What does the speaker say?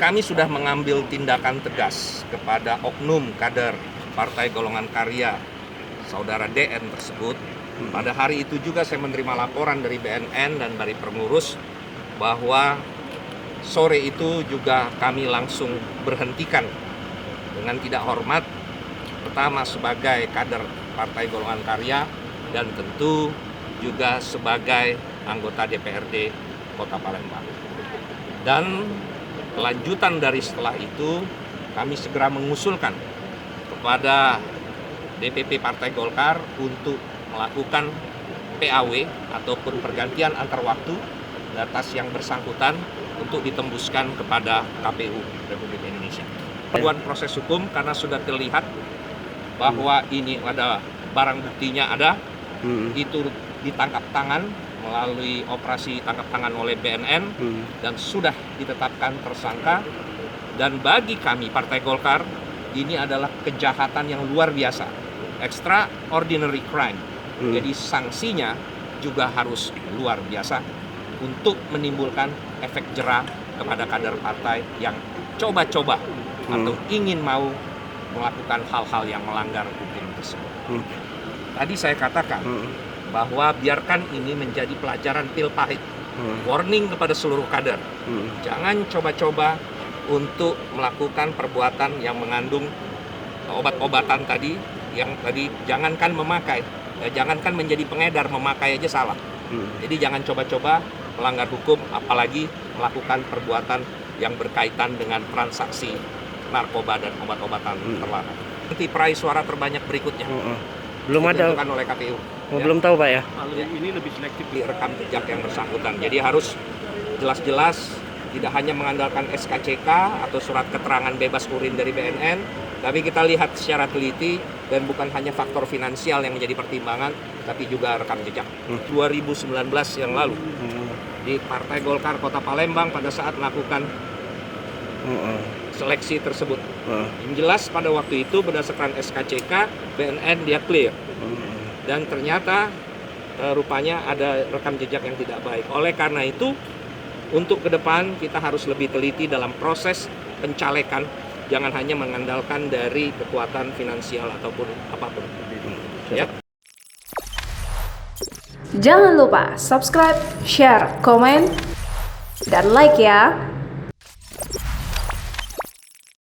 kami sudah mengambil tindakan tegas kepada oknum kader Partai Golongan Karya Saudara DN tersebut. Pada hari itu juga saya menerima laporan dari BNN dan dari pengurus bahwa sore itu juga kami langsung berhentikan dengan tidak hormat, pertama sebagai kader Partai Golongan Karya dan tentu juga sebagai anggota DPRD Kota Palembang. Dan kelanjutan dari setelah itu kami segera mengusulkan kepada DPP Partai Golkar untuk melakukan PAW ataupun pergantian antar waktu atas yang bersangkutan untuk ditembuskan kepada KPU Republik Indonesia. Lakukan proses hukum karena sudah terlihat bahwa ini ada barang buktinya ada, itu ditangkap tangan melalui operasi tangkap tangan oleh BNN dan sudah ditetapkan tersangka. Dan bagi kami Partai Golkar ini adalah kejahatan yang luar biasa, extraordinary crime. Jadi sanksinya juga harus luar biasa untuk menimbulkan efek jera kepada kader partai yang coba-coba atau ingin mau melakukan hal-hal yang melanggar hukum tersebut. Tadi saya katakan bahwa biarkan ini menjadi pelajaran pil pahit, warning kepada seluruh kader. Jangan coba-coba untuk melakukan perbuatan yang mengandung obat-obatan tadi, yang tadi jangankan memakai, jangankan menjadi pengedar, memakai aja salah. Jadi jangan coba-coba melanggar hukum, apalagi melakukan perbuatan yang berkaitan dengan transaksi narkoba dan obat-obatan terlarang. Nanti peraih suara terbanyak berikutnya belum ada ditentukan oleh KPU. belum tahu Pak ya. Ini lebih selektif di rekam jejak yang bersangkutan. Jadi harus jelas-jelas, tidak hanya mengandalkan SKCK atau surat keterangan bebas urin dari BNN, tapi kita lihat secara teliti dan bukan hanya faktor finansial yang menjadi pertimbangan, tapi juga rekam jejak. 2019 yang lalu di Partai Golkar Kota Palembang pada saat melakukan seleksi tersebut. Yang jelas pada waktu itu berdasarkan SKCK BNN dia clear. Dan ternyata rupanya ada rekam jejak yang tidak baik. Oleh karena itu untuk ke depan kita harus lebih teliti dalam proses pencalekan, jangan hanya mengandalkan dari kekuatan finansial ataupun apapun. Ya. Jangan lupa subscribe, share, komen, dan like ya.